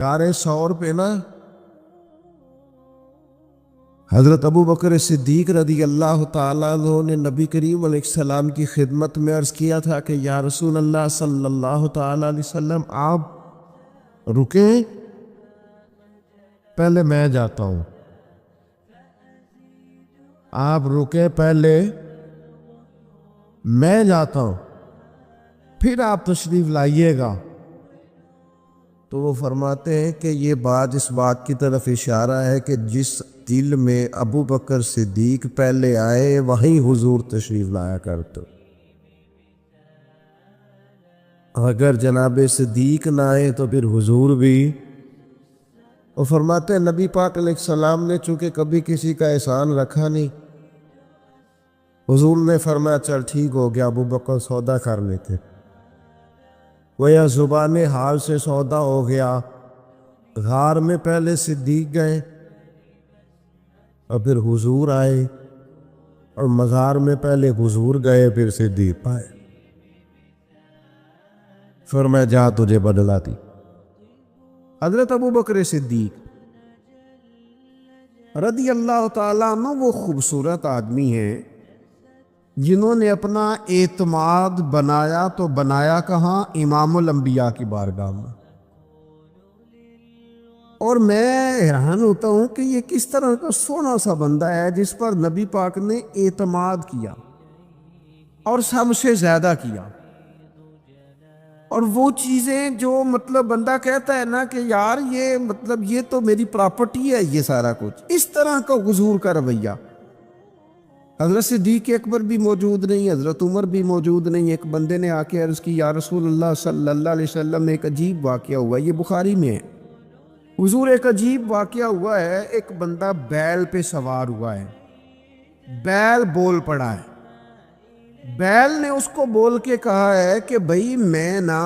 یار 100 پہ نا حضرت ابو بکر صدیق رضی اللہ تعالیٰ عنہ نے نبی کریم علیہ السلام کی خدمت میں عرض کیا تھا کہ یا رسول اللہ صلی اللہ تعالیٰ علیہ وسلم آپ رکیں، پہلے میں جاتا ہوں. آپ رکیں، پہلے میں جاتا ہوں، پھر آپ تشریف لائیے گا. تو وہ فرماتے ہیں کہ یہ بات اس بات کی طرف اشارہ ہے کہ جس دل میں ابو بکر صدیق پہلے آئے وہیں حضور تشریف لایا کرتے. اگر جناب صدیق نہ آئے تو پھر حضور بھی. وہ فرماتے ہیں نبی پاک علیہ السلام نے چونکہ کبھی کسی کا احسان رکھا نہیں، حضور نے فرمایا چل ٹھیک ہو گیا، ابو بکر سودا کر لیتے. گویا زبان حال سے سودا ہو گیا. غار میں پہلے صدیق گئے اور پھر حضور آئے، اور مزار میں پہلے حضور گئے پھر صدیق آئے. فرمایا جا تجھے بدلا دی. حضرت ابو بکر صدیق رضی اللہ تعالیٰ عنہ وہ خوبصورت آدمی ہیں جنہوں نے اپنا اعتماد بنایا تو بنایا کہاں؟ امام الانبیاء کی بارگاہ میں. اور میں حیران ہوتا ہوں کہ یہ کس طرح کا سونا سا بندہ ہے جس پر نبی پاک نے اعتماد کیا اور سب سے زیادہ کیا. اور وہ چیزیں جو مطلب بندہ کہتا ہے نا کہ یار یہ مطلب یہ تو میری پراپرٹی ہے، یہ سارا کچھ، اس طرح کا حضور کا رویہ. حضرت صدیق اکبر بھی موجود نہیں، حضرت عمر بھی موجود نہیں. ایک بندے نے آ کے عرض کی یا رسول اللہ صلی اللہ علیہ وسلم ایک عجیب واقعہ ہوا ہے، یہ بخاری میں ہے. حضور ایک عجیب واقعہ ہوا ہے، ایک بندہ بیل پہ سوار ہوا ہے، بیل بول پڑا ہے. بیل نے اس کو بول کے کہا ہے کہ بھئی میں نا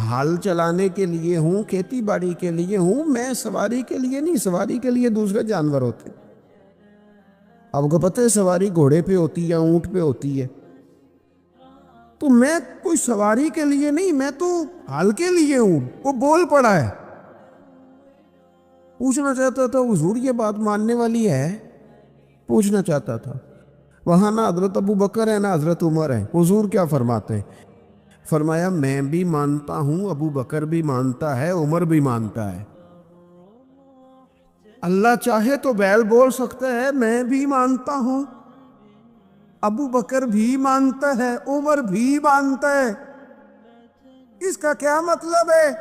ہل چلانے کے لیے ہوں، کھیتی باڑی کے لیے ہوں، میں سواری کے لیے نہیں، سواری کے لیے دوسرے جانور ہوتے ہیں. آپ کو پتہ ہے سواری گھوڑے پہ ہوتی ہے، اونٹ پہ ہوتی ہے، تو میں کوئی سواری کے لیے نہیں، میں تو ہل کے لیے ہوں. وہ بول پڑا ہے. پوچھنا چاہتا تھا حضور یہ بات ماننے والی ہے؟ پوچھنا چاہتا تھا. وہاں نہ حضرت ابو بکر ہے نہ حضرت عمر ہے. حضور کیا فرماتے ہیں؟ فرمایا میں بھی مانتا ہوں، ابو بکر بھی مانتا ہے، عمر بھی مانتا ہے. اللہ چاہے تو بیل بول سکتا ہے، میں بھی مانتا ہوں، ابو بکر بھی مانتا ہے، عمر بھی مانتا ہے. اس کا کیا مطلب ہے؟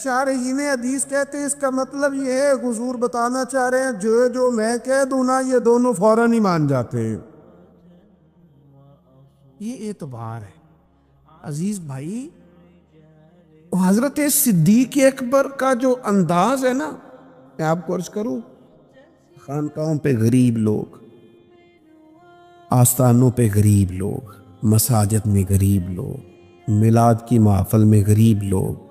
شارحین حدیث کہتے ہیں اس کا مطلب یہ ہے حضور بتانا چاہ رہے ہیں جو میں کہہ دوں نا یہ دونوں فوراً ہی مان جاتے ہیں. یہ اعتبار ہے عزیز بھائی. حضرت صدیق اکبر کا جو انداز ہے نا، میں آپ کو عرض کروں، خانقاہوں پہ غریب لوگ، آستانوں پہ غریب لوگ، مساجد میں غریب لوگ، میلاد کی محفل میں غریب لوگ.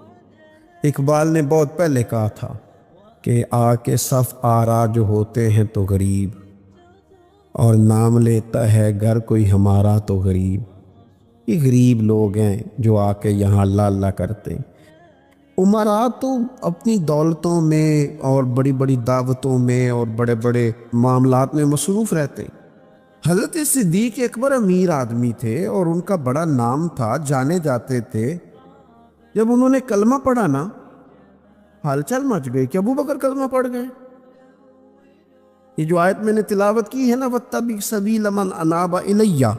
اقبال نے بہت پہلے کہا تھا کہ آ کے صف آرا جو ہوتے ہیں تو غریب، اور نام لیتا ہے گھر کوئی ہمارا تو غریب. یہ غریب لوگ ہیں جو آ کے یہاں اللہ اللہ کرتے. عمراء تو اپنی دولتوں میں اور بڑی بڑی دعوتوں میں اور بڑے بڑے معاملات میں مصروف رہتے. حضرت صدیق اکبر امیر آدمی تھے اور ان کا بڑا نام تھا، جانے جاتے تھے. جب انہوں نے کلمہ پڑھا نا، ہلچل مچ گئی کہ ابو بکر کلمہ پڑھ گئے. یہ جو آیت میں نے تلاوت کی ہے نا وَاتَّبِعْ سَبِيلَ مَنْ أَنَابَ إِلَيَّ،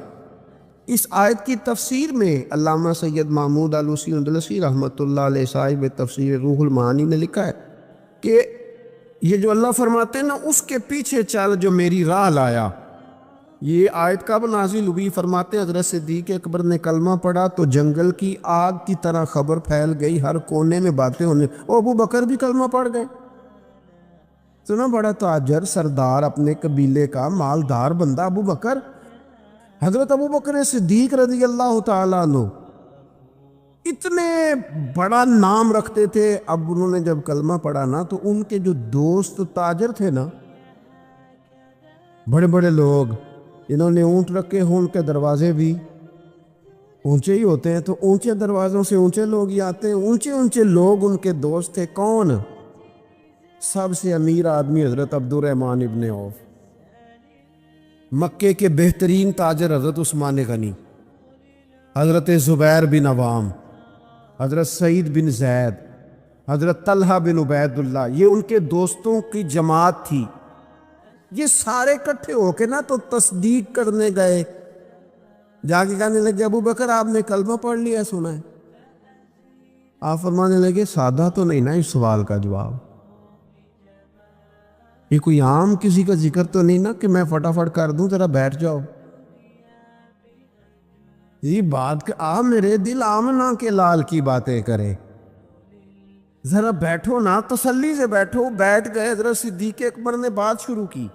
اس آیت کی تفسیر میں علامہ سید محمود آلوسی اندلسی رحمۃ اللہ علیہ صاحب تفسیر روح المعانی نے لکھا ہے کہ یہ جو اللہ فرماتے ہیں نا اس کے پیچھے چل جو میری راہ لایا. یہ آیت کب نازل ہوئی؟ فرماتے ہیں حضرت صدیق اکبر نے کلمہ پڑھا تو جنگل کی آگ کی طرح خبر پھیل گئی، ہر کونے میں باتیں ہونے. ابو بکر بھی کلمہ پڑھ گئے. سنا، بڑا تاجر سردار اپنے قبیلے کا مالدار بندہ ابو بکر. حضرت ابو بکر صدیق رضی اللہ تعالیٰ عنہ اتنے بڑا نام رکھتے تھے. اب انہوں نے جب کلمہ پڑھا نا تو ان کے جو دوست تاجر تھے نا، بڑے بڑے لوگ جنہوں نے اونٹ رکھے ہوں، ان کے دروازے بھی اونچے ہی ہوتے ہیں، تو اونچے دروازوں سے اونچے لوگ ہی آتے ہیں۔ اونچے اونچے لوگ ان کے دوست تھے۔ کون؟ سب سے امیر آدمی حضرت عبد الرحمن ابن عوف، مکے کے بہترین تاجر حضرت عثمان غنی، حضرت زبیر بن عوام، حضرت سعید بن زید، حضرت طلحہ بن عبید اللہ، یہ ان کے دوستوں کی جماعت تھی۔ یہ سارے اکٹھے ہو کے نا تو تصدیق کرنے گئے، جا کے کہنے لگے ابو بکر آپ نے کلمہ پڑھ لیا سنا ہے؟ آپ فرمانے لگے سادہ تو نہیں نا اس سوال کا جواب، یہ کوئی عام کسی کا ذکر تو نہیں نا کہ میں فٹافٹ کر دوں ذرا بیٹھ جاؤ۔ یہ بات کہ آپ میرے دل آمنہ کے لال کی باتیں کرے، ذرا بیٹھو نا، تسلی سے بیٹھو۔ بیٹھ گئے۔ حضرت صدیق اکبر نے بات شروع کی،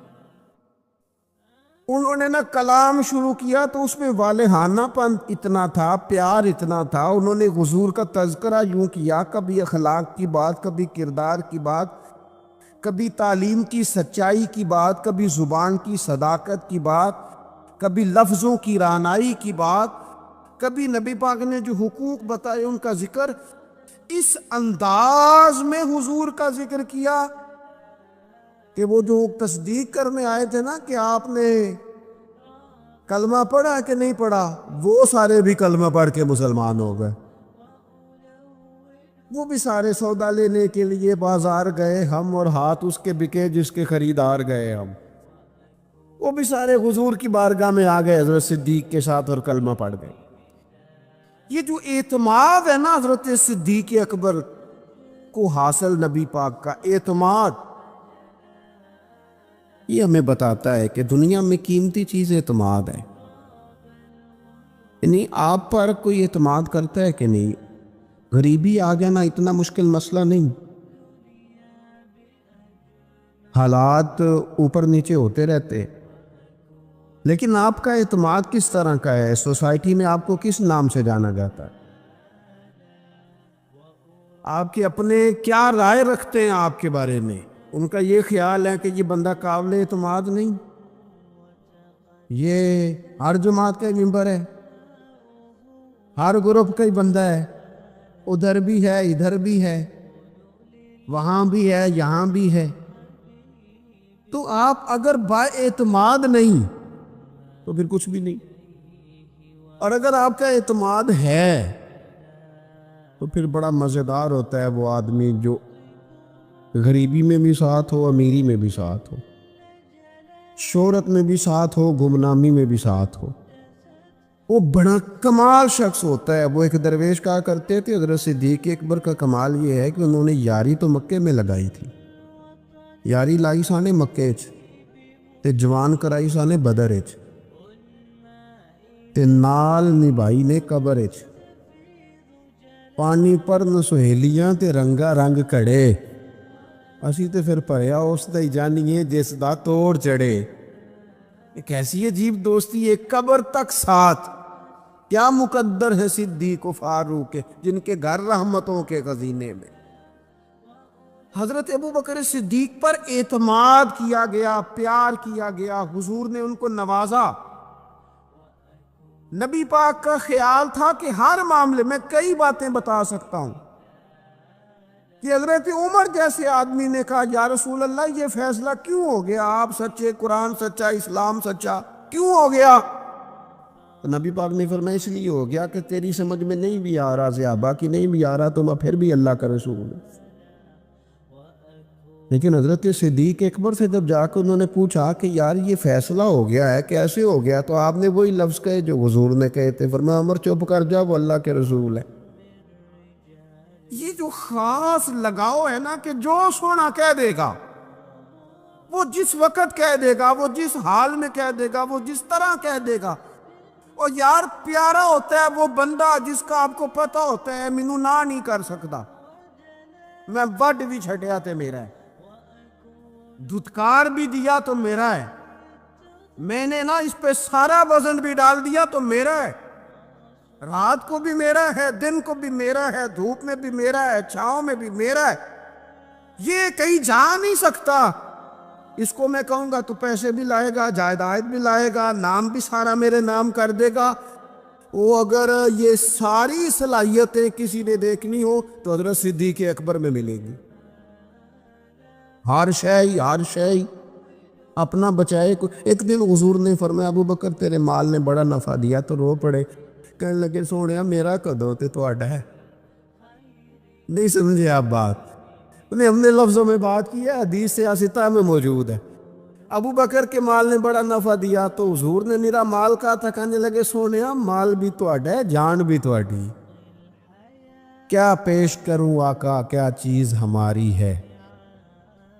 انہوں نے نا کلام شروع کیا تو اس میں والہانہ پن اتنا تھا، پیار اتنا تھا۔ انہوں نے حضور کا تذکرہ یوں کیا، کبھی اخلاق کی بات، کبھی کردار کی بات، کبھی تعلیم کی سچائی کی بات، کبھی زبان کی صداقت کی بات، کبھی لفظوں کی رعنائی کی بات، کبھی نبی پاک نے جو حقوق بتائے ان کا ذکر۔ اس انداز میں حضور کا ذکر کیا کہ وہ جو تصدیق کرنے آئے تھے نا کہ آپ نے کلمہ پڑھا کہ نہیں پڑھا، وہ سارے بھی کلمہ پڑھ کے مسلمان ہو گئے۔ وہ بھی سارے سودا لینے کے لیے بازار گئے ہم، اور ہاتھ اس کے بکے جس کے خریدار گئے ہم۔ وہ بھی سارے حضور کی بارگاہ میں آ گئے حضرت صدیق کے ساتھ اور کلمہ پڑھ گئے۔ یہ جو اعتماد ہے نا حضرت صدیق اکبر کو حاصل، نبی پاک کا اعتماد، یہ ہمیں بتاتا ہے کہ دنیا میں قیمتی چیز اعتماد ہے۔ یعنی آپ پر کوئی اعتماد کرتا ہے کہ نہیں؟ غریبی آ گیا نا، اتنا مشکل مسئلہ نہیں، حالات اوپر نیچے ہوتے رہتے، لیکن آپ کا اعتماد کس طرح کا ہے؟ سوسائٹی میں آپ کو کس نام سے جانا جاتا ہے؟ آپ کے اپنے کیا رائے رکھتے ہیں آپ کے بارے میں؟ ان کا یہ خیال ہے کہ یہ بندہ قابل اعتماد نہیں، یہ ہر جماعت کا ہی ممبر ہے، ہر گروپ کا ہی بندہ ہے، ادھر بھی ہے ادھر بھی ہے، وہاں بھی ہے یہاں بھی ہے۔ تو آپ اگر با اعتماد نہیں تو پھر کچھ بھی نہیں، اور اگر آپ کا اعتماد ہے تو پھر بڑا مزیدار ہوتا ہے وہ آدمی جو غریبی میں بھی ساتھ ہو، امیری میں بھی ساتھ ہو، شہرت میں بھی ساتھ ہو، گمنامی میں بھی ساتھ ہو۔ وہ بڑا کمال شخص ہوتا ہے۔ وہ ایک درویش کہا کرتے تھے حضرت صدیق اکبر کا کمال یہ ہے کہ انہوں نے یاری تو مکے میں لگائی تھی، یاری لائی سانے مکے چ تے جوان کرائی سانے بدر چ تے نال نبھائی نے قبر چ، پانی پر نہ سہیلیاں تے رنگا رنگ کڑے، اسی تے پھر پریا اس دا ہی جانیے جس دا توڑ چڑھے۔ ایک ایسی عجیب دوستی، ایک قبر تک ساتھ۔ کیا مقدر ہے صدیق و فاروق کے، جن کے گھر رحمتوں کے خزینے میں۔ حضرت ابو بکر صدیق پر اعتماد کیا گیا، پیار کیا گیا، حضور نے ان کو نوازا۔ نبی پاک کا خیال تھا کہ ہر معاملے میں کئی باتیں بتا سکتا ہوں، کہ حضرت عمر جیسے آدمی نے کہا یا رسول اللہ یہ فیصلہ کیوں ہو گیا؟ آپ سچے، قرآن سچا، اسلام سچا، کیوں ہو گیا؟ تو نبی پاک نے فرمایا اس لیے ہو گیا کہ تیری سمجھ میں نہیں بھی آ رہا، صحابہ کی نہیں بھی آ رہا، تو میں پھر بھی اللہ کا رسول ہوں۔ لیکن حضرت صدیق اکبر سے جب جا کے انہوں نے پوچھا کہ یار یہ فیصلہ ہو گیا ہے، کیسے ہو گیا؟ تو آپ نے وہی لفظ کہے جو حضور نے کہے تھے، فرمایا عمر چپ کر جا، وہ اللہ کے رسول ہے۔ یہ جو خاص لگاؤ ہے نا کہ جو سونا کہہ دے گا، وہ جس وقت کہہ دے گا، وہ جس حال میں کہہ دے گا، وہ جس طرح کہہ دے گا، اور یار پیارا ہوتا ہے وہ بندہ جس کا آپ کو پتہ ہوتا ہے مینوں نہ نہیں کر سکتا، میں وڈ بھی چھٹیا تے میرا ہے، دھتکار بھی دیا تو میرا ہے، میں نے نا اس پہ سارا وزن بھی ڈال دیا تو میرا ہے، رات کو بھی میرا ہے، دن کو بھی میرا ہے، دھوپ میں بھی میرا ہے، چھاؤں میں بھی میرا ہے، یہ کہیں جا نہیں سکتا۔ اس کو میں کہوں گا تو پیسے بھی لائے گا، جائیداد بھی لائے گا، نام بھی سارا میرے نام کر دے گا، وہ اگر یہ ساری صلاحیتیں کسی نے دیکھنی ہو تو حضرت صدیق اکبر میں ملے گی. ہر شے اپنا بچائے. ایک دن حضور نے فرمایا ابو بکر تیرے مال نے بڑا نفع دیا تو رو پڑے. کہنے لگے سونے میرا کدوں تے تہاڈا ہے. نہیں سمجھے آپ بات. انہیں ہم نے لفظوں میں بات کی ہے، حدیث سیاستہ میں موجود ہے. ابو بکر کے مال نے بڑا نفع دیا تو حضور نے میرا مال کہا تھا. کہنے لگے سونے مال بھی تہاڈا ہے، جان بھی تہاڈی. کیا پیش کروں آقا، کیا چیز ہماری ہے.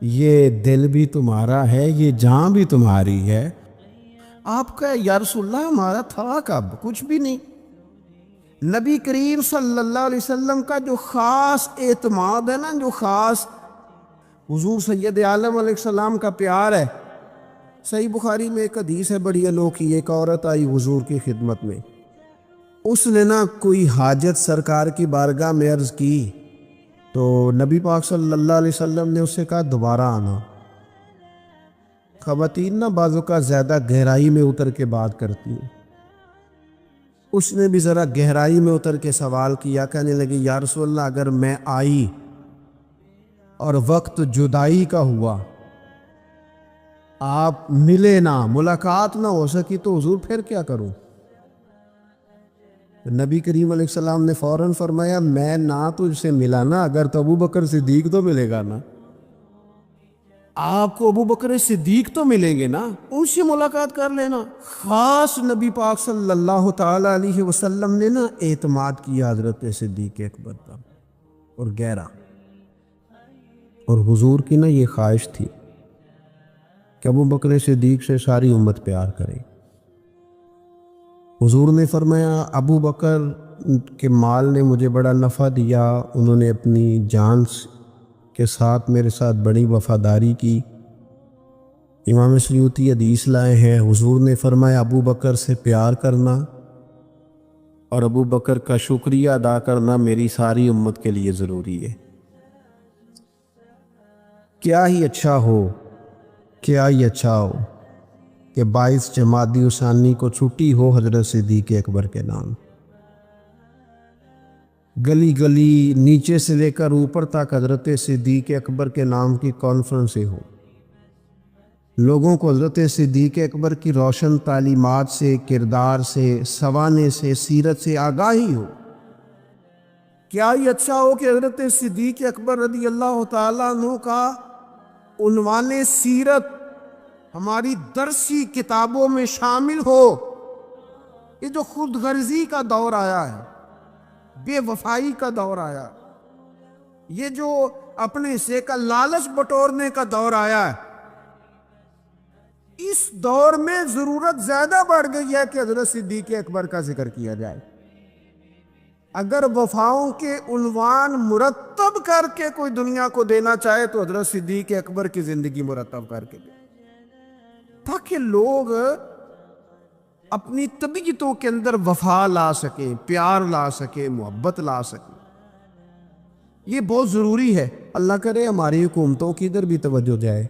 یہ دل بھی تمہارا ہے، یہ جان بھی تمہاری ہے. آپ کا یا رسول اللہ ہمارا تھا کب؟ کچھ بھی نہیں. نبی کریم صلی اللہ علیہ وسلم کا جو خاص اعتماد ہے نا، جو خاص حضور سید عالم علیہ السلام کا پیار ہے. صحیح بخاری میں ایک حدیث ہے بڑی انوکھی. ایک عورت آئی حضور کی خدمت میں. اس نے نا کوئی حاجت سرکار کی بارگاہ میں عرض کی تو نبی پاک صلی اللہ علیہ وسلم نے اس سے کہا دوبارہ آنا. خواتین نا بعضوں کا زیادہ گہرائی میں اتر کے بات کرتی ہیں. اس نے بھی ذرا گہرائی میں اتر کے سوال کیا. کہنے لگی یا رسول اللہ اگر میں آئی اور وقت جدائی کا ہوا، آپ ملے نہ، ملاقات نہ ہو سکی تو حضور پھر کیا کروں؟ نبی کریم علیہ السلام نے فوراً فرمایا میں نہ تجھ سے ملا نا، اگر تو ابو بکر صدیق تو ملے گا نا. آپ کو ابو بکر صدیق تو ملیں گے نا، ان سے ملاقات کر لینا. خاص نبی پاک صلی اللہ تعالی علیہ وسلم نے نا اعتماد کیا حضرت صدیق اکبر پر، اور گہرا. اور حضور کی نا یہ خواہش تھی کہ ابو بکر صدیق سے ساری امت پیار کرے. حضور نے فرمایا ابو بکر کے مال نے مجھے بڑا نفع دیا، انہوں نے اپنی جان کے ساتھ میرے ساتھ بڑی وفاداری کی. امام سیوطی حدیث لائے ہیں، حضور نے فرمایا ابو بکر سے پیار کرنا اور ابو بکر کا شکریہ ادا کرنا میری ساری امت کے لیے ضروری ہے. کیا ہی اچھا ہو کہ 22 جمادی الثانی کو چھٹی ہو حضرت صدیق اکبر کے نام. گلی گلی نیچے سے لے کر اوپر تک حضرت صدیق اکبر کے نام کی کانفرنسیں ہو. لوگوں کو حضرت صدیق اکبر کی روشن تعلیمات سے، کردار سے، سوانے سے، سیرت سے آگاہی ہو. کیا ہی اچھا ہو کہ حضرت صدیق اکبر رضی اللہ تعالیٰ عنہ کا عنوان سیرت ہماری درسی کتابوں میں شامل ہو. یہ جو خود غرضی کا دور آیا ہے، بے وفائی کا دور آیا، یہ جو اپنے حصے کا لالچ بٹورنے کا دور آیا ہے، اس دور میں ضرورت زیادہ بڑھ گئی ہے کہ حضرت صدیق اکبر کا ذکر کیا جائے. اگر وفاؤں کے عنوان مرتب کر کے کوئی دنیا کو دینا چاہے تو حضرت صدیق اکبر کی زندگی مرتب کر کے دے، تاکہ لوگ اپنی طبیعتوں کے اندر وفا لا سکیں، پیار لا سکیں، محبت لا سکیں. یہ بہت ضروری ہے. اللہ کرے ہماری حکومتوں کی ادھر بھی توجہ جائے.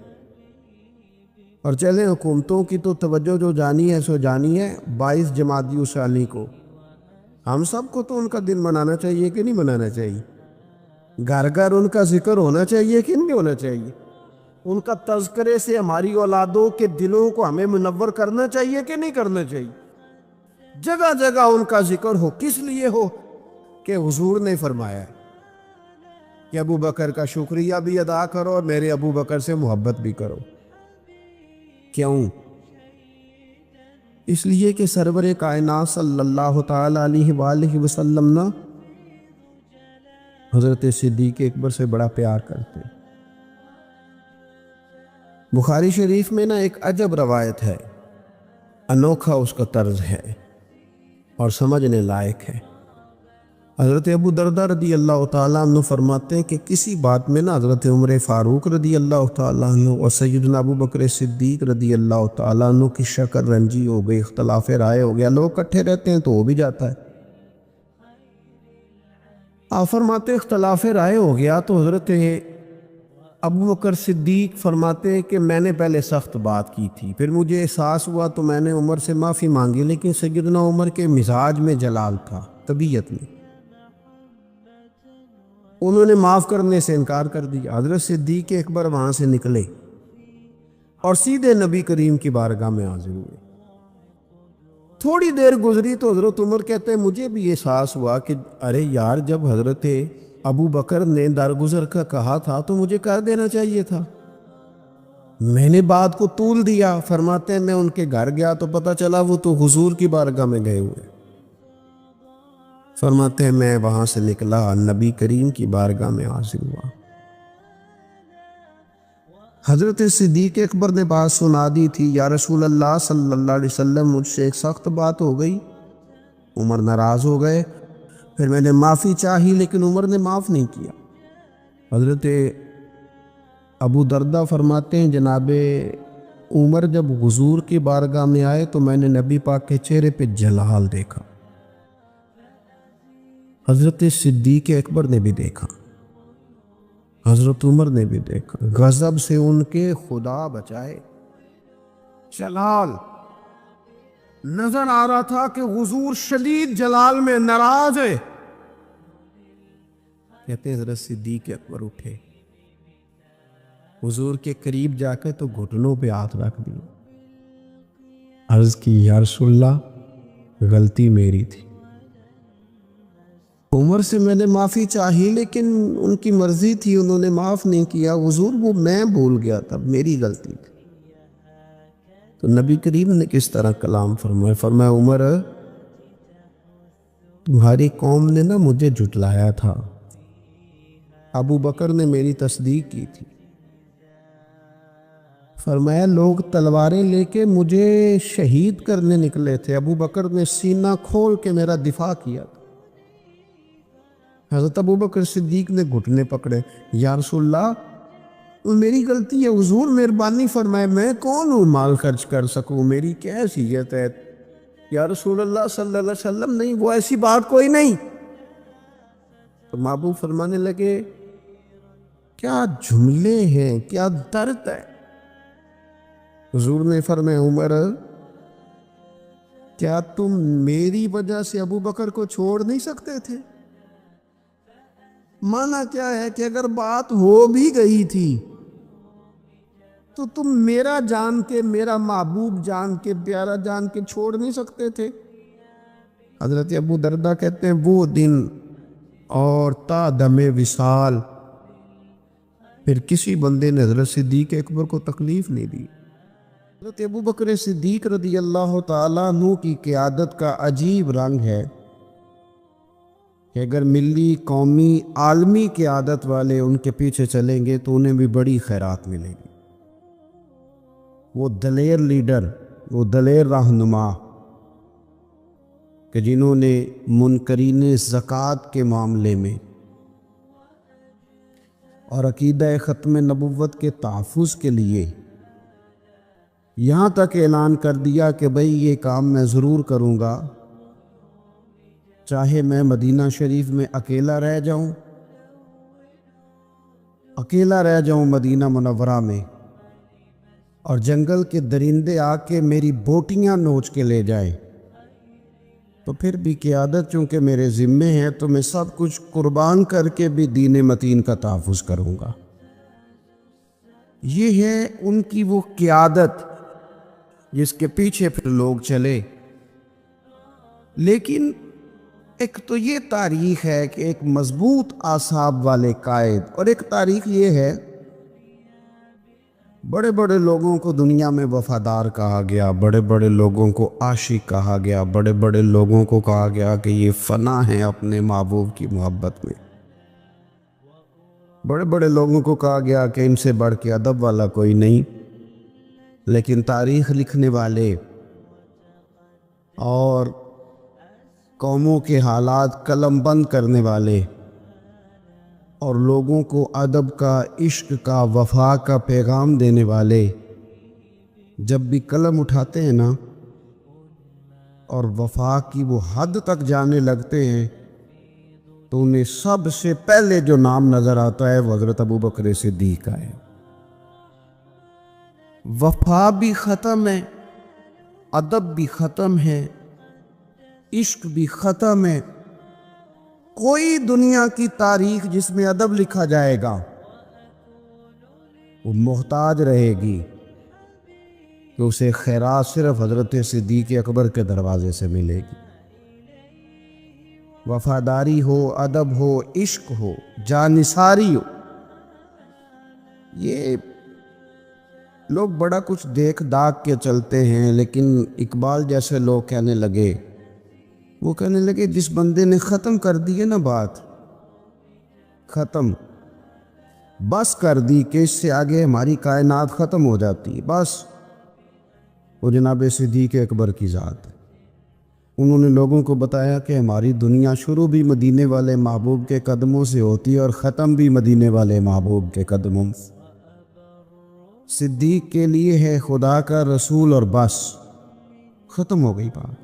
اور چلیں حکومتوں کی تو توجہ جو جانی ہے سو جانی ہے. 22 جمادی الثانی کو ہم سب کو تو ان کا دن منانا چاہیے کہ نہیں منانا چاہیے؟ گھر گھر ان کا ذکر ہونا چاہیے کہ نہیں ہونا چاہیے؟ ان کا تذکرے سے ہماری اولادوں کے دلوں کو ہمیں منور کرنا چاہیے کہ نہیں کرنا چاہیے؟ جگہ جگہ ان کا ذکر ہو. کس لیے ہو؟ کہ حضور نے فرمایا کہ ابو بکر کا شکریہ بھی ادا کرو اور میرے ابو بکر سے محبت بھی کرو. کیوں؟ اس لیے کہ سرور کائنات صلی اللہ تعالی علیہ وآلہ وسلم نا حضرت صدیق اکبر سے بڑا پیار کرتے. بخاری شریف میں نا ایک عجب روایت ہے، انوکھا اس کا طرز ہے اور سمجھنے لائق ہے. حضرت ابو دردہ رضی اللہ تعالیٰ عنہ فرماتے ہیں کہ کسی بات میں نا حضرت عمر فاروق رضی اللہ تعالیٰ عنہ اور سیدنا ابو بکر صدیق رضی اللہ تعالیٰ عنہ کی شکر رنجی ہو گئی، اختلاف رائے ہو گیا. لوگ اکٹھے رہتے ہیں تو ہو بھی جاتا ہے. آپ فرماتے اختلاف رائے ہو گیا تو حضرت ابو بکر صدیق فرماتے ہیں کہ میں نے پہلے سخت بات کی تھی، پھر مجھے احساس ہوا تو میں نے عمر سے معافی مانگی، لیکن سیدنا عمر کے مزاج میں جلال تھا، طبیعت میں، انہوں نے معاف کرنے سے انکار کر دیا۔ حضرت صدیق اکبر وہاں سے نکلے اور سیدھے نبی کریم کی بارگاہ میں حاضر ہوئے۔ تھوڑی دیر گزری تو حضرت عمر کہتے ہیں مجھے بھی احساس ہوا کہ ارے یار، جب حضرت ابو بکر نے درگزر کا کہا تھا تو مجھے کر دینا چاہیے تھا، میں نے بات کو طول دیا۔ فرماتے ہیں میں ان کے گھر گیا تو پتہ چلا وہ تو حضور کی بارگاہ میں گئے ہوئے۔ فرماتے ہیں میں وہاں سے نکلا، نبی کریم کی بارگاہ میں حاضر ہوا۔ حضرت صدیق اکبر نے بات سنا دی تھی، یا رسول اللہ صلی اللہ علیہ وسلم مجھ سے ایک سخت بات ہو گئی۔ عمر ناراض ہو گئے، پھر میں نے معافی چاہی لیکن عمر نے معاف نہیں کیا۔ حضرت ابو دردہ فرماتے ہیں جناب عمر جب حضور کی بارگاہ میں آئے تو میں نے نبی پاک کے چہرے پہ جلال دیکھا، حضرت صدیق اکبر نے بھی دیکھا، حضرت عمر نے بھی دیکھا، غضب سے ان کے خدا بچائے جلال نظر آ رہا تھا کہ حضور شدید جلال میں ناراض ہے۔ کہتے ہیں حضرت صدیق اکبر اٹھے، حضور کے قریب جا کے تو گھٹنوں پہ ہاتھ رکھ دیا، عرض کی یا رسول اللہ غلطی میری تھی، عمر سے میں نے معافی چاہی لیکن ان کی مرضی تھی، انہوں نے معاف نہیں کیا، حضور وہ میں بھول گیا تھا، میری غلطی تھی۔ تو نبی کریم نے کس طرح کلام فرمایا، فرمایا عمر تمہاری قوم نے نا مجھے جھٹلایا تھا، ابو بکر نے میری تصدیق کی تھی، فرمایا لوگ تلواریں لے کے مجھے شہید کرنے نکلے تھے، ابو بکر نے سینہ کھول کے میرا دفاع کیا تھا۔ حضرت ابو بکر صدیق نے گھٹنے پکڑے، یا رسول اللہ میری غلطی ہے، حضور مہربانی فرمائے، میں کون ہوں مال خرچ کر سکوں، میری کیا حیثیت ہے؟ یا رسول اللہ صلی اللہ علیہ وسلم نہیں، وہ ایسی بات کوئی نہیں۔ تو محبوب فرمانے لگے کیا جملے ہیں، کیا درد ہے۔ حضور نے فرمایا عمر کیا تم میری وجہ سے ابو بکر کو چھوڑ نہیں سکتے تھے؟ مانا کیا ہے کہ اگر بات ہو بھی گئی تھی تو تم میرا جان کے، میرا محبوب جان کے، پیارا جان کے چھوڑ نہیں سکتے تھے۔ حضرت ابو دردہ کہتے ہیں وہ دن اور تا دم وصال پھر کسی بندے نے حضرت صدیق اکبر کو تکلیف نہیں دی۔ حضرت ابو بکر صدیق رضی اللہ تعالیٰ عنہ کی قیادت کا عجیب رنگ ہے کہ اگر ملی، قومی، عالمی قیادت والے ان کے پیچھے چلیں گے تو انہیں بھی بڑی خیرات ملے گی۔ وہ دلیر لیڈر، وہ دلیر رہنما کہ جنہوں نے منکرین زکوٰۃ کے معاملے میں اور عقیدہ ختم نبوت کے تحفظ کے لیے یہاں تک اعلان کر دیا کہ بھئی یہ کام میں ضرور کروں گا، چاہے میں مدینہ شریف میں اکیلا رہ جاؤں مدینہ منورہ میں، اور جنگل کے درندے آ کے میری بوٹیاں نوچ کے لے جائے، تو پھر بھی قیادت چونکہ میرے ذمے ہے تو میں سب کچھ قربان کر کے بھی دین متین کا تحفظ کروں گا۔ یہ ہے ان کی وہ قیادت جس کے پیچھے پھر لوگ چلے۔ لیکن ایک تو یہ تاریخ ہے کہ ایک مضبوط اعصاب والے قائد، اور ایک تاریخ یہ ہے بڑے بڑے لوگوں کو دنیا میں وفادار کہا گیا، بڑے بڑے لوگوں کو عاشق کہا گیا، بڑے بڑے لوگوں کو کہا گیا کہ یہ فنا ہیں اپنے محبوب کی محبت میں، بڑے بڑے لوگوں کو کہا گیا کہ ان سے بڑھ کے ادب والا کوئی نہیں۔ لیکن تاریخ لکھنے والے اور قوموں کے حالات قلم بند کرنے والے اور لوگوں کو ادب کا، عشق کا، وفا کا پیغام دینے والے جب بھی قلم اٹھاتے ہیں نا اور وفا کی وہ حد تک جانے لگتے ہیں تو انہیں سب سے پہلے جو نام نظر آتا ہے وہ حضرت ابو بکر صدیق کا ہے۔ وفا بھی ختم ہے، ادب بھی ختم ہے، عشق بھی ختم ہے۔ کوئی دنیا کی تاریخ جس میں ادب لکھا جائے گا وہ محتاج رہے گی کہ اسے خیرات صرف حضرت صدیق اکبر کے دروازے سے ملے گی۔ وفاداری ہو، ادب ہو، عشق ہو، جانثاری ہو، یہ لوگ بڑا کچھ دیکھ داکھ کے چلتے ہیں، لیکن اقبال جیسے لوگ کہنے لگے، وہ کہنے لگے جس بندے نے ختم کر دی ہے نا بات، ختم بس کر دی کہ اس سے آگے ہماری کائنات ختم ہو جاتی ہے، بس وہ جناب صدیق اکبر کی ذات ہے۔ انہوں نے لوگوں کو بتایا کہ ہماری دنیا شروع بھی مدینے والے محبوب کے قدموں سے ہوتی ہے اور ختم بھی مدینے والے محبوب کے قدموں سے۔ صدیق کے لیے ہے خدا کا رسول اور بس، ختم ہو گئی بات۔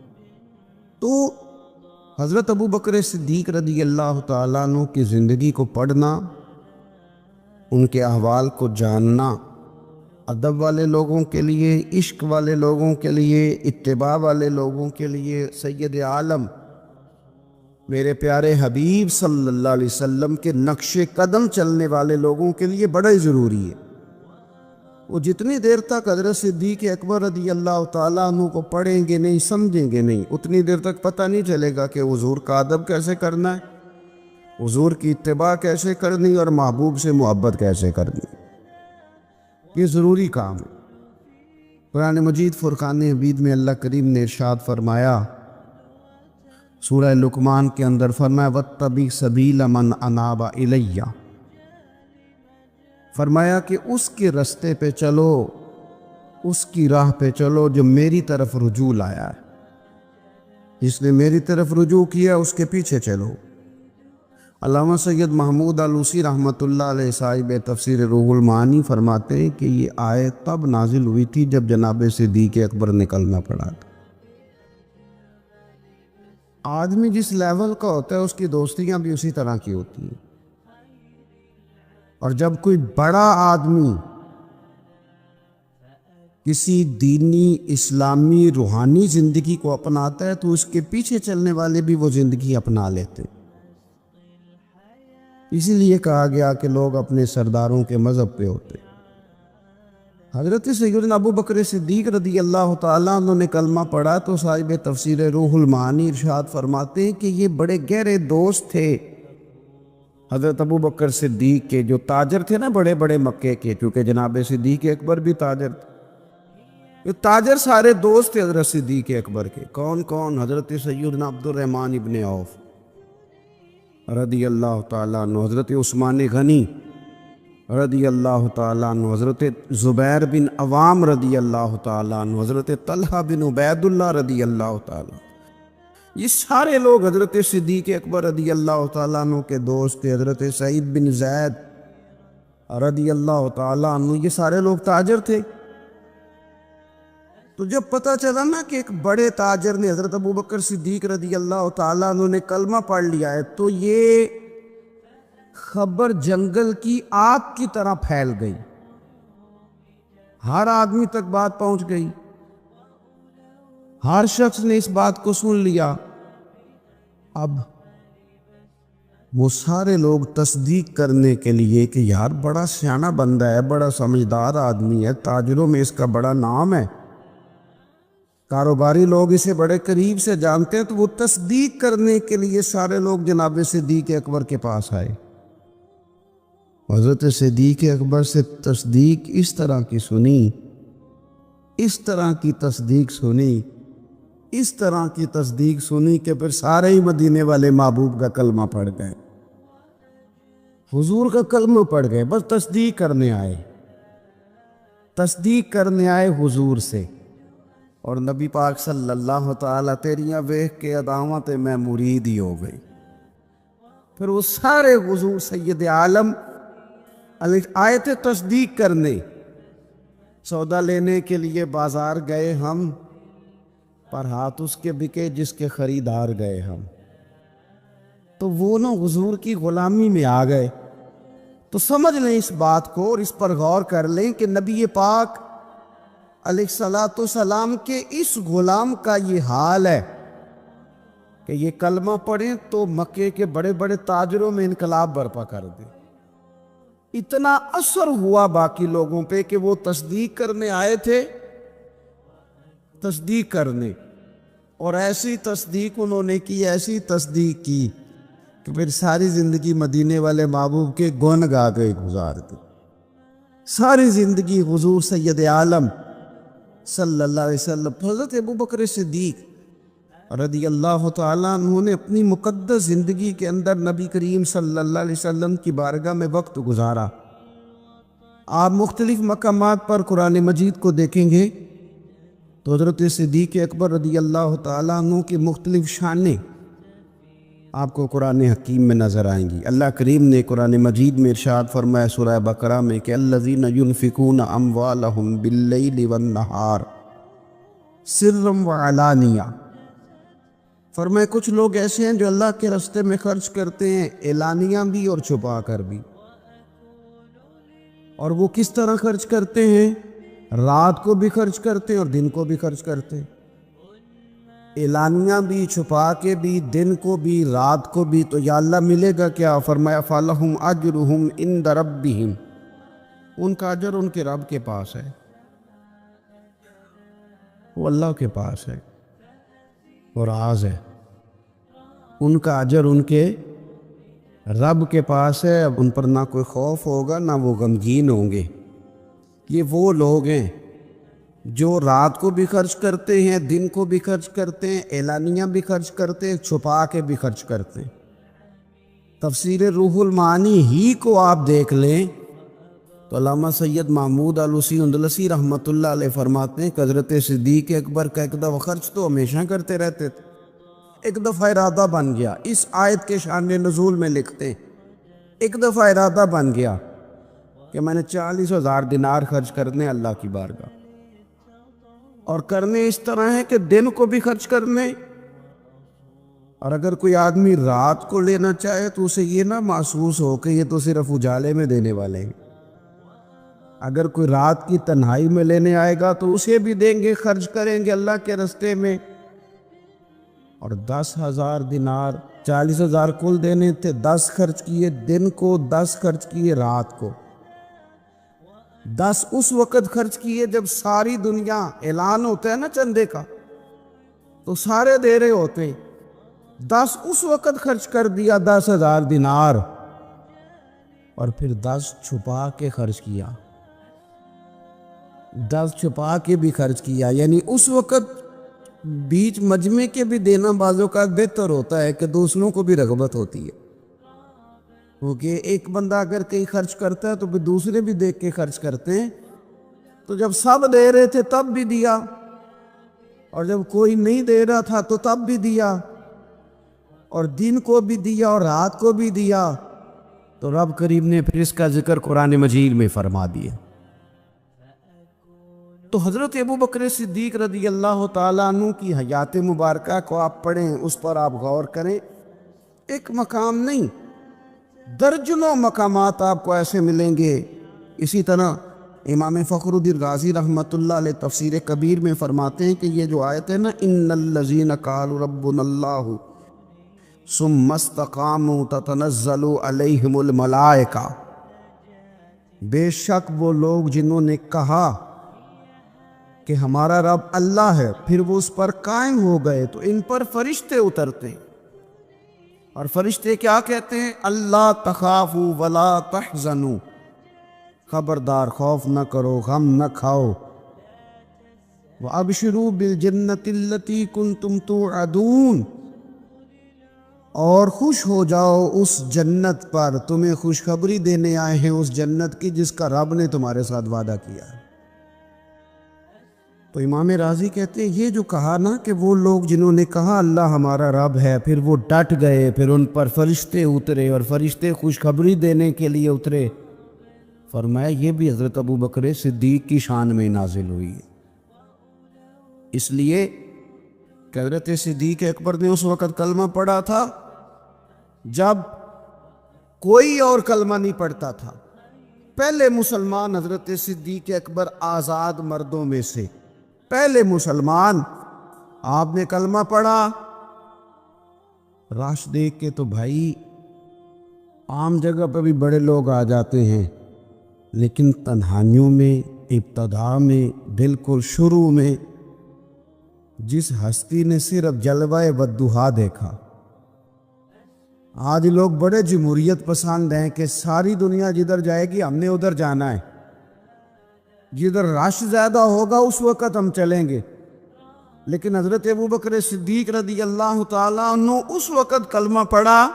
تو حضرت ابو بکر صدیق رضی اللہ تعالیٰ عنہ کی زندگی کو پڑھنا، ان کے احوال کو جاننا، ادب والے لوگوں کے لیے، عشق والے لوگوں کے لیے، اتباع والے لوگوں کے لیے، سید عالم میرے پیارے حبیب صلی اللہ علیہ وسلم کے نقش قدم چلنے والے لوگوں کے لیے بڑا ہی ضروری ہے۔ وہ جتنی دیر تک حضرت صدیق اکبر رضی اللہ تعالیٰ عنہ کو پڑھیں گے نہیں، سمجھیں گے نہیں، اتنی دیر تک پتہ نہیں چلے گا کہ حضور کا ادب کیسے کرنا ہے، حضور کی اتباع کیسے کرنی اور محبوب سے محبت کیسے کرنی۔ یہ ضروری کام ہے۔ قرآن مجید فرقان حمید میں اللہ کریم نے ارشاد فرمایا، سورہ لقمان کے اندر فرمایا وَاتَّبِعْ سَبِيلَ مَنْ أَنَابَ إِلَيَّ، فرمایا کہ اس کے رستے پہ چلو، اس کی راہ پہ چلو جو میری طرف رجوع لایا ہے، جس نے میری طرف رجوع کیا اس کے پیچھے چلو۔ علامہ سید محمود آلوسی رحمۃ اللہ علیہ صاحب تفسیر روح المعانی فرماتے ہیں کہ یہ آیت تب نازل ہوئی تھی جب جناب صدیق اکبر نے کلمہ پڑھا تھا۔ آدمی جس لیول کا ہوتا ہے اس کی دوستیاں بھی اسی طرح کی ہوتی ہیں، اور جب کوئی بڑا آدمی کسی دینی، اسلامی، روحانی زندگی کو اپناتا ہے تو اس کے پیچھے چلنے والے بھی وہ زندگی اپنا لیتے ہیں۔ اسی لیے کہا گیا کہ لوگ اپنے سرداروں کے مذہب پہ ہوتے۔ حضرت سیدنا ابو بکر صدیق رضی اللہ تعالیٰ عنہ نے کلمہ پڑھا تو صاحب تفسیر روح المعانی ارشاد فرماتے ہیں کہ یہ بڑے گہرے دوست تھے حضرت ابو بکر صدیق کے، جو تاجر تھے نا بڑے بڑے مکے کے، چونکہ جناب صدیق اکبر بھی تاجر تھے۔ یہ تاجر سارے دوست تھے حضرت صدیق اکبر کے۔ کون کون؟ حضرت سیدنا عبد الرحمن ابن عوف رضی اللہ تعالیٰ عنہ، حضرت عثمان غنی رضی اللہ تعالیٰ عنہ، حضرت زبیر بن عوام رضی اللہ تعالیٰ عنہ، حضرت طلحہ بن عبید اللہ رضی اللہ تعالیٰ۔ یہ سارے لوگ حضرت صدیق اکبر رضی اللہ تعالیٰ عنہ کے دوست تھے۔ حضرت سعید بن زید رضی اللہ تعالیٰ عنہ، یہ سارے لوگ تاجر تھے۔ تو جب پتہ چلا نا کہ ایک بڑے تاجر نے، حضرت ابو بکر صدیق رضی اللہ تعالیٰ عنہ نے کلمہ پڑھ لیا ہے، تو یہ خبر جنگل کی آگ کی طرح پھیل گئی، ہر آدمی تک بات پہنچ گئی، ہر شخص نے اس بات کو سن لیا۔ اب وہ سارے لوگ تصدیق کرنے کے لیے کہ یار بڑا سیانہ بندہ ہے، بڑا سمجھدار آدمی ہے، تاجروں میں اس کا بڑا نام ہے، کاروباری لوگ اسے بڑے قریب سے جانتے ہیں، تو وہ تصدیق کرنے کے لیے سارے لوگ جناب صدیق اکبر کے پاس آئے۔ حضرت صدیق اکبر سے تصدیق اس طرح کی سنی، اس طرح کی تصدیق سنی، اس طرح کی تصدیق سنی کہ پھر سارے ہی مدینے والے محبوب کا کلمہ پڑھ گئے، حضور کا کلمہ پڑھ گئے، بس تصدیق کرنے آئے، تصدیق کرنے آئے حضور سے۔ اور نبی پاک صلی اللہ تعالیٰ تیریاں ویکھ کے اداواں تے میں مرید ہی ہو گئی۔ پھر وہ سارے حضور سید عالم آئے تھے تصدیق کرنے، سودا لینے کے لیے بازار گئے ہم، پر ہاتھ اس کے بکے جس کے خریدار گئے ہم۔ تو وہ نا حضور کی غلامی میں آ گئے۔ تو سمجھ لیں اس بات کو اور اس پر غور کر لیں کہ نبی پاک علیہ الصلاۃ والسلام کے اس غلام کا یہ حال ہے کہ یہ کلمہ پڑھیں تو مکے کے بڑے بڑے تاجروں میں انقلاب برپا کر دے۔ اتنا اثر ہوا باقی لوگوں پہ کہ وہ تصدیق کرنے آئے تھے، تصدیق کرنے، اور ایسی تصدیق انہوں نے کی، ایسی تصدیق کی کہ پھر ساری زندگی مدینے والے محبوب کے گن گا کے گزار دی۔ ساری زندگی حضور سید عالم صلی اللہ علیہ وسلم حضرت ابوبکر صدیق رضی اللہ تعالیٰ عنہ نے اپنی مقدس زندگی کے اندر نبی کریم صلی اللہ علیہ وسلم کی بارگاہ میں وقت گزارا۔ آپ مختلف مقامات پر قرآن مجید کو دیکھیں گے تو حضرت صدیق اکبر رضی اللہ تعالیٰ عنہ کی مختلف شانیں آپ کو قرآن حکیم میں نظر آئیں گی۔ اللہ کریم نے قرآن مجید میں ارشاد فرمایا سورہ بقرہ میں کہ الذین ینفقون اموالہم باللیل والنہار سرا وعلانیہ، فرمایا کچھ لوگ ایسے ہیں جو اللہ کے راستے میں خرچ کرتے ہیں اعلانیہ بھی اور چھپا کر بھی۔ اور وہ کس طرح خرچ کرتے ہیں؟ رات کو بھی خرچ کرتے ہیں اور دن کو بھی خرچ کرتے ہیں، اعلانیہ بھی، چھپا کے بھی، دن کو بھی، رات کو بھی۔ تو یا اللہ ملے گا کیا؟ فرمایا فَلَهُمْ أَجْرُهُمْ عِنْدَ رَبِّهِمْ، ان کا اجر ان کے رب کے پاس ہے، وہ اللہ کے پاس ہے، اور راز ہے، ان کا اجر ان کے رب کے پاس ہے۔ اب ان پر نہ کوئی خوف ہوگا نہ وہ غمگین ہوں گے۔ یہ وہ لوگ ہیں جو رات کو بھی خرچ کرتے ہیں، دن کو بھی خرچ کرتے ہیں، اعلانیہ بھی خرچ کرتے ہیں، چھپا کے بھی خرچ کرتے ہیں۔ تفسیر روح المعانی ہی کو آپ دیکھ لیں تو علامہ سید محمود آلوسی اندلسی رحمۃ اللہ علیہ فرماتے ہیں کہ حضرت صدیق اکبر کا ایک دفعہ خرچ تو ہمیشہ کرتے رہتے تھے، ایک دفعہ ارادہ بن گیا، اس آیت کے شان نزول میں لکھتے ہیں ایک دفعہ ارادہ بن گیا کہ میں نے 40,000 دینار خرچ کرنے اللہ کی بارگاہ، اور کرنے اس طرح ہے کہ دن کو بھی خرچ کرنے، اور اگر کوئی آدمی رات کو لینا چاہے تو اسے یہ نہ محسوس ہو کہ یہ تو صرف اجالے میں دینے والے ہیں، اگر کوئی رات کی تنہائی میں لینے آئے گا تو اسے بھی دیں گے، خرچ کریں گے اللہ کے راستے میں۔ اور 10,000 دینار، 40,000 کل دینے تھے، 10 خرچ کیے دن کو، 10 خرچ کیے رات کو، 10 اس وقت خرچ کیے جب ساری دنیا اعلان ہوتا ہے نا چندے کا تو سارے دے رہے ہوتے ہیں، 10 اس وقت خرچ کر دیا 10,000 دینار، اور پھر 10 چھپا کے خرچ کیا، 10 چھپا کے بھی خرچ کیا، یعنی اس وقت بیچ مجمع کے بھی دینا بعضوں کا بہتر ہوتا ہے کہ دوسروں کو بھی رغبت ہوتی ہے، کیونکہ ایک بندہ اگر کہیں خرچ کرتا ہے تو پھر دوسرے بھی دیکھ کے خرچ کرتے ہیں۔ تو جب سب دے رہے تھے تب بھی دیا، اور جب کوئی نہیں دے رہا تھا تو تب بھی دیا، اور دن کو بھی دیا اور رات کو بھی دیا۔ تو رب کریم نے پھر اس کا ذکر قرآن مجید میں فرما دیا۔ تو حضرت ابوبکر صدیق رضی اللہ تعالیٰ عنہ کی حیات مبارکہ کو آپ پڑھیں، اس پر آپ غور کریں، ایک مقام نہیں درجنوں مقامات آپ کو ایسے ملیں گے۔ اسی طرح امام فخر الدین رازی رحمۃ اللہ علیہ تفسیر کبیر میں فرماتے ہیں کہ یہ جو آیت ہے نا ان الذین قالوا ربنا اللہ ثم استقاموا تتنزل علیہم الملائکہ، بے شک وہ لوگ جنہوں نے کہا کہ ہمارا رب اللہ ہے پھر وہ اس پر قائم ہو گئے تو ان پر فرشتے اترتے ہیں، اور فرشتے کیا کہتے ہیں؟ اللہ تخافوا ولا تحزنوا، خبردار خوف نہ کرو، غم نہ کھاؤ، وابشروا بالجنۃ التی کنتم توعدون، اور خوش ہو جاؤ اس جنت پر، تمہیں خوشخبری دینے آئے ہیں اس جنت کی جس کا رب نے تمہارے ساتھ وعدہ کیا ہے۔ تو امام راضی کہتے ہیں یہ جو کہا نا کہ وہ لوگ جنہوں نے کہا اللہ ہمارا رب ہے پھر وہ ڈٹ گئے، پھر ان پر فرشتے اترے اور فرشتے خوشخبری دینے کے لیے اترے، فرمایا یہ بھی حضرت ابوبکر صدیق کی شان میں نازل ہوئی ہے۔ اس لیے کہ حضرت صدیق اکبر نے اس وقت کلمہ پڑھا تھا جب کوئی اور کلمہ نہیں پڑھتا تھا، پہلے مسلمان حضرت صدیق اکبر آزاد مردوں میں سے پہلے مسلمان، آپ نے کلمہ پڑھا۔ راش دیکھ کے تو بھائی عام جگہ پہ بھی بڑے لوگ آ جاتے ہیں، لیکن تنہائیوں میں، ابتدا میں، بالکل شروع میں جس ہستی نے صرف جلوہ والضحیٰ دیکھا، آج لوگ بڑے جمہوریت پسند ہیں کہ ساری دنیا جدھر جائے گی ہم نے ادھر جانا ہے، جدھر رش زیادہ ہوگا اس وقت ہم چلیں گے۔ لیکن حضرت ابوبکر صدیق رضی اللہ تعالیٰ عنہ اس وقت کلمہ پڑھا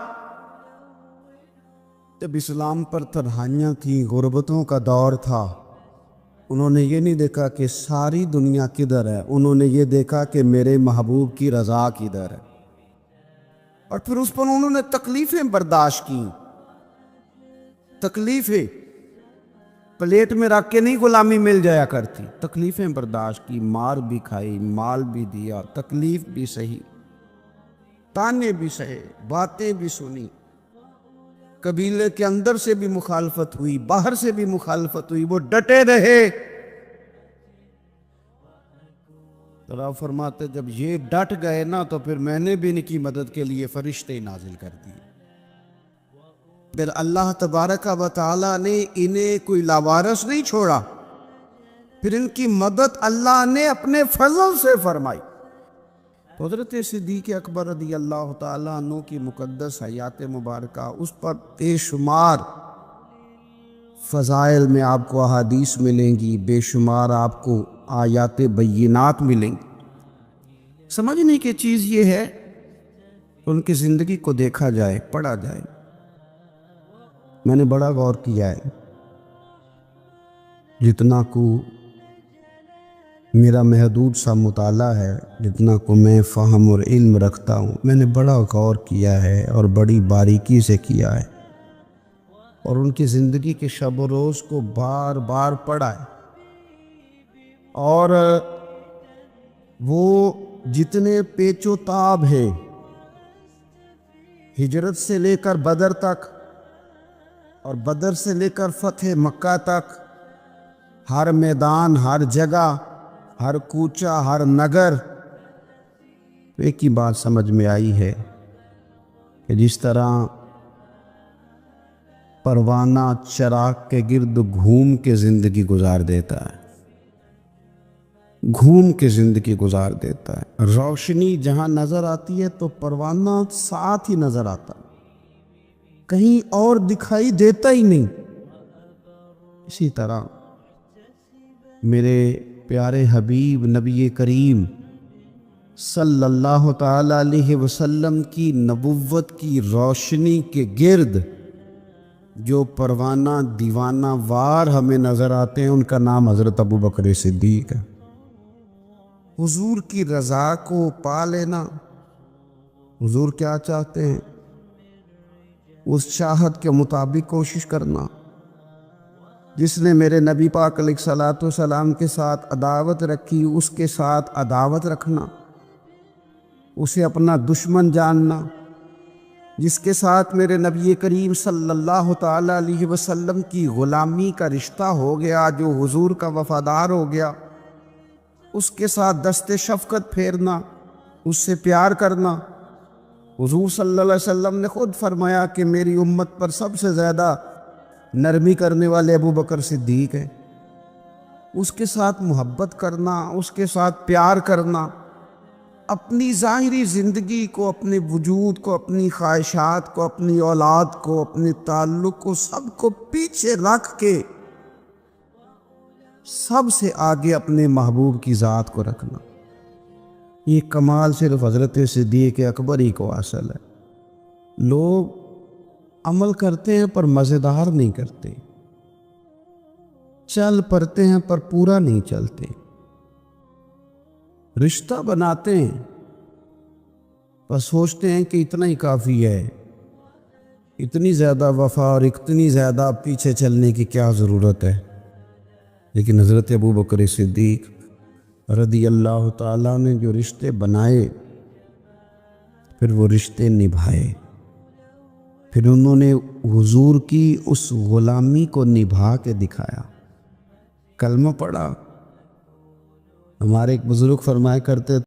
جب اسلام پر تنہائیاں تھیں، غربتوں کا دور تھا۔ انہوں نے یہ نہیں دیکھا کہ ساری دنیا کدھر ہے، انہوں نے یہ دیکھا کہ میرے محبوب کی رضا کدھر ہے، اور پھر اس پر انہوں نے تکلیفیں برداشت کی۔ تکلیفیں پلیٹ میں رکھ کے نہیں غلامی مل جایا کرتی، تکلیفیں برداشت کی، مار بھی کھائی، مال بھی دیا، تکلیف بھی سہی، تانے بھی سہے، باتیں بھی سنی، قبیلے کے اندر سے بھی مخالفت ہوئی، باہر سے بھی مخالفت ہوئی، وہ ڈٹے رہے۔ ذرا فرماتے جب یہ ڈٹ گئے نا تو پھر میں نے بھی ان کی مدد کے لیے فرشتے نازل کر دیے۔ پھر اللہ تبارک و تعالیٰ نے انہیں کوئی لاوارث نہیں چھوڑا، پھر ان کی مدد اللہ نے اپنے فضل سے فرمائی۔ حضرت صدیق اکبر رضی اللہ تعالیٰ عنہ کی مقدس حیات مبارکہ، اس پر بے شمار فضائل میں آپ کو احادیث ملیں گی، بے شمار آپ کو آیات بینات ملیں گی۔ سمجھنے کی چیز یہ ہے ان کی زندگی کو دیکھا جائے، پڑھا جائے۔ میں نے بڑا غور کیا ہے، جتنا کو میرا محدود سا مطالعہ ہے، جتنا کو میں فہم اور علم رکھتا ہوں، میں نے بڑا غور کیا ہے اور بڑی باریکی سے کیا ہے، اور ان کی زندگی کے شب و روز کو بار بار پڑھا ہے۔ اور وہ جتنے پیچ و تاب ہیں، ہجرت سے لے کر بدر تک اور بدر سے لے کر فتح مکہ تک، ہر میدان، ہر جگہ، ہر کوچہ، ہر نگر، ایک ہی بات سمجھ میں آئی ہے کہ جس طرح پروانہ چراغ کے گرد گھوم کے زندگی گزار دیتا ہے، گھوم کے زندگی گزار دیتا ہے، روشنی جہاں نظر آتی ہے تو پروانہ ساتھ ہی نظر آتا ہے، کہیں اور دکھائی دیتا ہی نہیں۔ اسی طرح میرے پیارے حبیب نبی کریم صلی اللہ تعالیٰ علیہ وسلم کی نبوت کی روشنی کے گرد جو پروانہ دیوانہ وار ہمیں نظر آتے ہیں، ان کا نام حضرت ابوبکر صدیق ہے۔ حضور کی رضا کو پا لینا، حضور کیا چاہتے ہیں اس چاہت کے مطابق کوشش کرنا۔ جس نے میرے نبی پاک علیہ الصلوۃ والسلام کے ساتھ عداوت رکھی، اس کے ساتھ عداوت رکھنا، اسے اپنا دشمن جاننا۔ جس کے ساتھ میرے نبی کریم صلی اللہ تعالیٰ علیہ وسلم کی غلامی کا رشتہ ہو گیا، جو حضور کا وفادار ہو گیا، اس کے ساتھ دست شفقت پھیرنا، اس سے پیار کرنا۔ حضور صلی اللہ علیہ وسلم نے خود فرمایا کہ میری امت پر سب سے زیادہ نرمی کرنے والے ابوبکر صدیق ہیں۔ اس کے ساتھ محبت کرنا، اس کے ساتھ پیار کرنا، اپنی ظاہری زندگی کو، اپنے وجود کو، اپنی خواہشات کو، اپنی اولاد کو، اپنے تعلق کو، سب کو پیچھے رکھ کے سب سے آگے اپنے محبوب کی ذات کو رکھنا۔ یہ کمال صرف حضرت صدیق اکبر ہی کو حاصل ہے۔ لوگ عمل کرتے ہیں پر مزیدار نہیں کرتے، چل پڑتے ہیں پر پورا نہیں چلتے، رشتہ بناتے ہیں بس سوچتے ہیں کہ اتنا ہی کافی ہے، اتنی زیادہ وفا اور اتنی زیادہ پیچھے چلنے کی کیا ضرورت ہے۔ لیکن حضرت ابوبکر صدیق رضی اللہ تعالیٰ نے جو رشتے بنائے، پھر وہ رشتے نبھائے، پھر انہوں نے حضور کی اس غلامی کو نبھا کے دکھایا، کلمہ پڑھا۔ ہمارے ایک بزرگ فرمایا کرتے